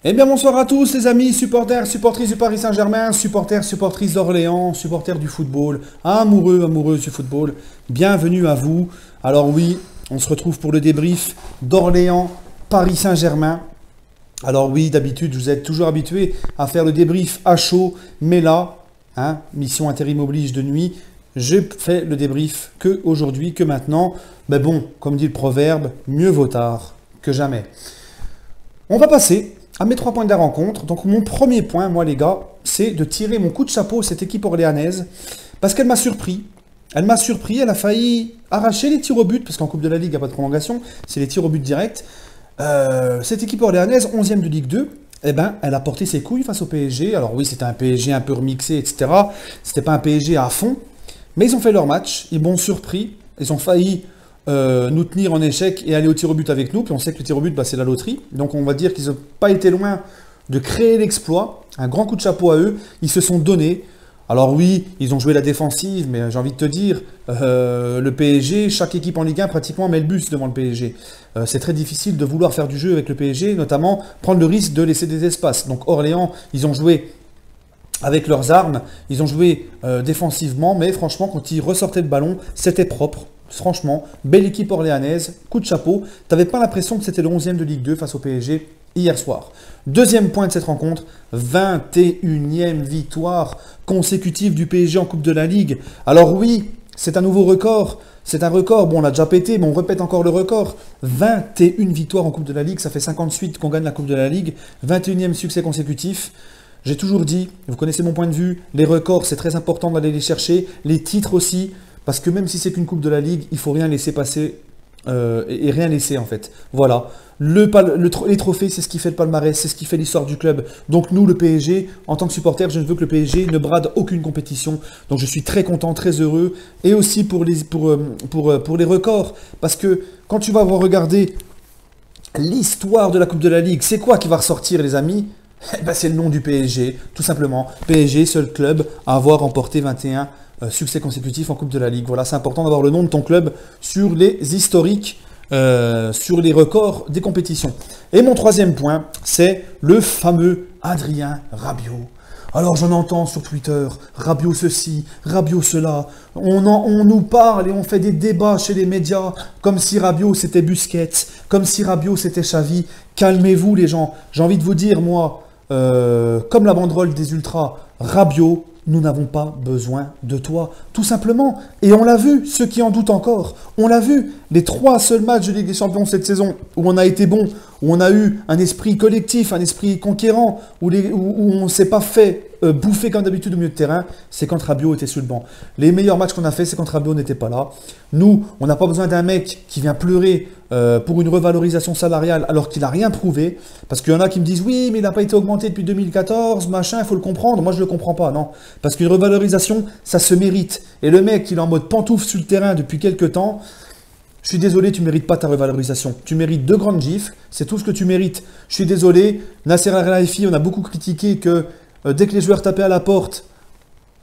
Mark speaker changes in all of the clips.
Speaker 1: Eh bien bonsoir à tous les amis, supporters, supportrices du Paris Saint-Germain, supporters, supportrices d'Orléans, supporters du football, amoureux, amoureuses du football, bienvenue à vous. Alors oui, on se retrouve pour le débrief d'Orléans, Paris Saint-Germain. Alors oui, d'habitude, vous êtes toujours habitués à faire le débrief à chaud, mais là, mission intérim oblige de nuit, je fais le débrief que aujourd'hui, que maintenant. Mais bon, comme dit le proverbe, mieux vaut tard que jamais. On va passer à mes 3 points de la rencontre. Donc mon premier point, moi les gars, c'est de tirer mon coup de chapeau à cette équipe orléanaise, parce qu'elle m'a surpris. Elle m'a surpris, elle a failli arracher les tirs au but, parce qu'en Coupe de la Ligue, il n'y a pas de prolongation, c'est les tirs au but directs. Cette équipe orléanaise, 11e de Ligue 2, eh ben, elle a porté ses couilles face au PSG. Alors oui, c'était un PSG un peu remixé, etc. C'était pas un PSG à fond, mais ils ont fait leur match, ils m'ont surpris, ils ont failli nous tenir en échec et aller au tir au but avec nous. Puis on sait que le tir au but, c'est la loterie. Donc on va dire qu'ils n'ont pas été loin de créer l'exploit. Un grand coup de chapeau à eux. Ils se sont donnés. Alors oui, ils ont joué la défensive, mais j'ai envie de te dire, le PSG, chaque équipe en Ligue 1 pratiquement met le bus devant le PSG. C'est très difficile de vouloir faire du jeu avec le PSG, notamment prendre le risque de laisser des espaces. Donc Orléans, ils ont joué avec leurs armes, ils ont joué défensivement, mais franchement, quand ils ressortaient le ballon, c'était propre. Franchement, belle équipe orléanaise, coup de chapeau. Tu n'avais pas l'impression que c'était le 11e de Ligue 2 face au PSG hier soir. Deuxième point de cette rencontre, 21e victoire consécutive du PSG en Coupe de la Ligue. Alors oui, c'est un nouveau record. C'est un record, bon on l'a déjà pété, mais on répète encore le record. 21 victoires en Coupe de la Ligue, ça fait 58 qu'on gagne la Coupe de la Ligue. 21e succès consécutif. J'ai toujours dit, vous connaissez mon point de vue, les records c'est très important d'aller les chercher, les titres aussi. Parce que même si c'est qu'une Coupe de la Ligue, il ne faut rien laisser passer et rien laisser en fait. Voilà. Les trophées, c'est ce qui fait le palmarès, c'est ce qui fait l'histoire du club. Donc nous, le PSG, en tant que supporter, je ne veux que le PSG ne brade aucune compétition. Donc je suis très content, très heureux. Et aussi pour les records. Parce que quand tu vas regarder l'histoire de la Coupe de la Ligue, c'est quoi qui va ressortir les amis ? C'est le nom du PSG, tout simplement. PSG, seul club à avoir remporté 21 succès consécutifs en Coupe de la Ligue. Voilà, c'est important d'avoir le nom de ton club sur les historiques, sur les records des compétitions. Et mon troisième point, c'est le fameux Adrien Rabiot. Alors j'en entends sur Twitter, Rabiot ceci, Rabiot cela. On nous parle et on fait des débats chez les médias comme si Rabiot c'était Busquets, comme si Rabiot c'était Xavi. Calmez-vous les gens. J'ai envie de vous dire, moi, comme la banderole des Ultras, Rabiot, nous n'avons pas besoin de toi, tout simplement. Et on l'a vu, ceux qui en doutent encore, on l'a vu. Les 3 seuls matchs de Ligue des Champions cette saison où on a été bon, où on a eu un esprit collectif, un esprit conquérant, où on ne s'est pas fait bouffer comme d'habitude au milieu de terrain, c'est quand Rabiot était sur le banc. Les meilleurs matchs qu'on a fait, c'est quand Rabiot n'était pas là. Nous, on n'a pas besoin d'un mec qui vient pleurer pour une revalorisation salariale alors qu'il n'a rien prouvé. Parce qu'il y en a qui me disent, oui, mais il n'a pas été augmenté depuis 2014, machin, il faut le comprendre. Moi, je ne le comprends pas, non. Parce qu'une revalorisation, ça se mérite. Et le mec, il est en mode pantoufle sur le terrain depuis quelques temps. Je suis désolé, tu ne mérites pas ta revalorisation. Tu mérites 2 grandes gifles, c'est tout ce que tu mérites. Je suis désolé, Nasser Al-Khelaifi, on a beaucoup critiqué que dès que les joueurs tapaient à la porte,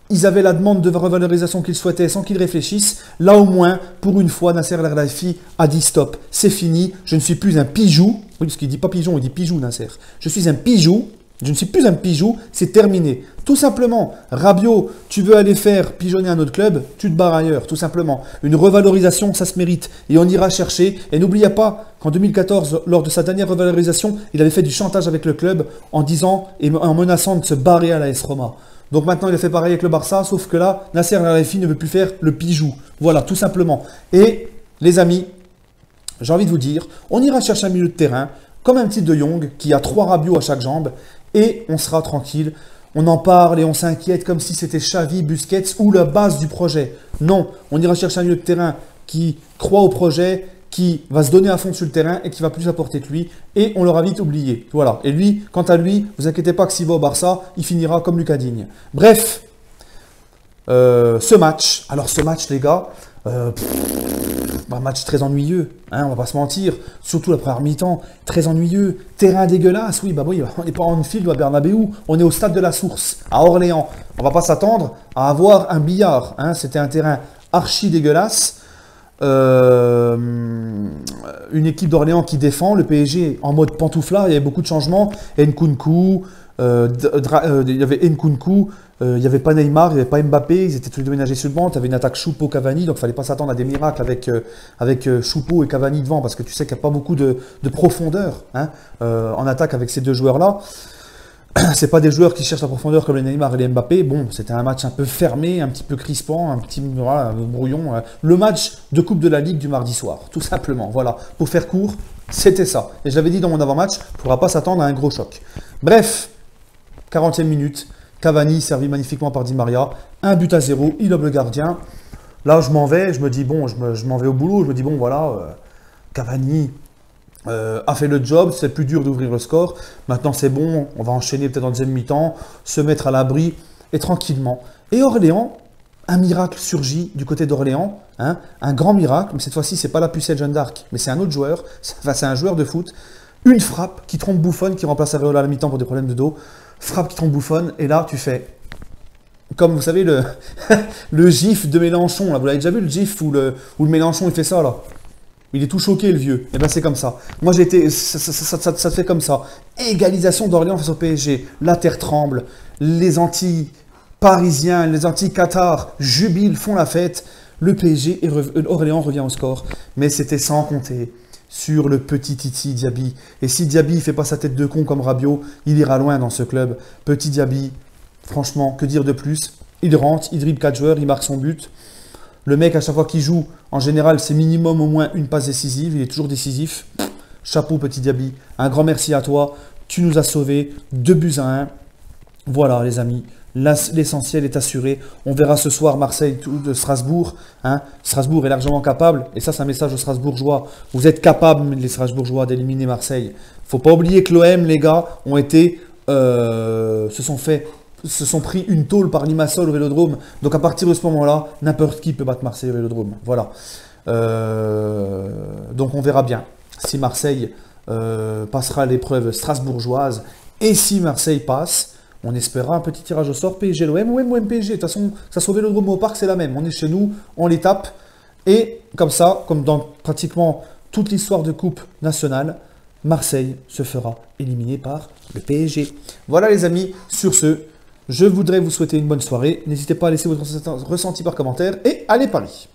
Speaker 1: ils avaient la demande de revalorisation qu'ils souhaitaient sans qu'ils réfléchissent. Là au moins, pour une fois, Nasser Al-Khelaifi a dit stop, c'est fini, je ne suis plus un pijou. Oui, parce qu'il ne dit pas pigeon, il dit pijou, Nasser. Je suis un pijou. Je ne suis plus un pijou, c'est terminé. Tout simplement, Rabiot, tu veux aller faire pigeonner un autre club, tu te barres ailleurs, tout simplement. Une revalorisation, ça se mérite. Et on ira chercher. Et n'oubliez pas qu'en 2014, lors de sa dernière revalorisation, il avait fait du chantage avec le club en disant et en menaçant de se barrer à la AS Roma. Donc maintenant, il a fait pareil avec le Barça, sauf que là, Nasser Al-Khelaifi ne veut plus faire le pijou. Voilà, tout simplement. Et les amis, j'ai envie de vous dire, on ira chercher un milieu de terrain, comme un petit De Jong, qui a 3 Rabiot à chaque jambe, et on sera tranquille. On en parle et on s'inquiète comme si c'était Xavi, Busquets ou la base du projet. Non, on ira chercher un milieu de terrain qui croit au projet, qui va se donner à fond sur le terrain et qui va plus apporter que lui. Et on l'aura vite oublié. Voilà. Et lui, quant à lui, vous inquiétez pas que s'il va au Barça, il finira comme Lucas Digne. Bref, ce match. Alors ce match, les gars, un match très ennuyeux, on va pas se mentir, surtout la première mi-temps, très ennuyeux, terrain dégueulasse, oui, on n'est pas en Anfield ou à Bernabeu, on est au stade de la Source, à Orléans, on va pas s'attendre à avoir un billard, c'était un terrain archi dégueulasse, Euh, une équipe d'Orléans qui défend, le PSG en mode pantouflard, il y avait beaucoup de changements. Nkunku, il y avait Nkunku, il n'y avait pas Neymar, il n'y avait pas Mbappé, ils étaient tous les deux ménagés sur le banc. Tu avais une attaque Choupo-Cavani, donc il ne fallait pas s'attendre à des miracles avec Choupo et Cavani devant, parce que tu sais qu'il n'y a pas beaucoup de profondeur hein, en attaque avec ces deux joueurs-là. C'est pas des joueurs qui cherchent la profondeur comme les Neymar et les Mbappé. Bon, c'était un match un peu fermé, un petit peu crispant, un petit voilà, un brouillon. Le match de Coupe de la Ligue du mardi soir, tout simplement. Voilà, pour faire court, c'était ça. Et je l'avais dit dans mon avant-match, il ne faudra pas s'attendre à un gros choc. Bref, 40e minute, Cavani servi magnifiquement par Di Maria, 1-0, il lobe le gardien. Là, je m'en vais, je me dis, bon, je m'en vais au boulot, je me dis, bon, voilà, Cavani a fait le job, c'est plus dur d'ouvrir le score. Maintenant, c'est bon, on va enchaîner peut-être en deuxième mi-temps, se mettre à l'abri, et tranquillement. Et Orléans, un miracle surgit du côté d'Orléans, hein, un grand miracle, mais cette fois-ci, c'est pas la pucelle Jeanne d'Arc, mais c'est un autre joueur, enfin, c'est un joueur de foot, une frappe qui trompe Buffon, qui remplace Areola à la mi-temps pour des problèmes de dos, frappe qui trompe Buffon, et là, tu fais... Comme vous savez, le gif de Mélenchon, là, vous l'avez déjà vu, le gif où le Mélenchon, il fait ça, là. Il est tout choqué, le vieux. Et bien, c'est comme ça. Moi, j'ai été... Ça te fait comme ça. Égalisation d'Orléans face au PSG. La terre tremble. Les anti-parisiens, les anti-Qatar jubilent, font la fête. Le PSG et Orléans revient au score. Mais c'était sans compter sur le petit Titi Diaby. Et si Diaby ne fait pas sa tête de con comme Rabiot, il ira loin dans ce club. Petit Diaby, franchement, que dire de plus? Il rentre, il dribble 4 joueurs, il marque son but. Le mec, à chaque fois qu'il joue, en général, c'est minimum au moins une passe décisive. Il est toujours décisif. Chapeau, petit Diaby. Un grand merci à toi. Tu nous as sauvés. 2-1. Voilà, les amis. L'essentiel est assuré. On verra ce soir Marseille de Strasbourg. Hein. Strasbourg est largement capable. Et ça, c'est un message aux Strasbourgeois. Vous êtes capables, les Strasbourgeois, d'éliminer Marseille. Il ne faut pas oublier que l'OM, les gars, ont été... se sont pris une tôle par Limassol au Vélodrome. Donc à partir de ce moment-là, n'importe qui peut battre Marseille au Vélodrome. Voilà. Donc on verra bien si Marseille passera l'épreuve strasbourgeoise. Et si Marseille passe, on espérera un petit tirage au sort PSG-l'OM ou PSG. De toute façon, ça soit au Vélodrome ou au Parc, c'est la même. On est chez nous, on les tape. Et comme ça, comme dans pratiquement toute l'histoire de Coupe nationale, Marseille se fera éliminer par le PSG. Voilà les amis, sur ce... Je voudrais vous souhaiter une bonne soirée. N'hésitez pas à laisser votre ressenti par commentaire et allez Paris!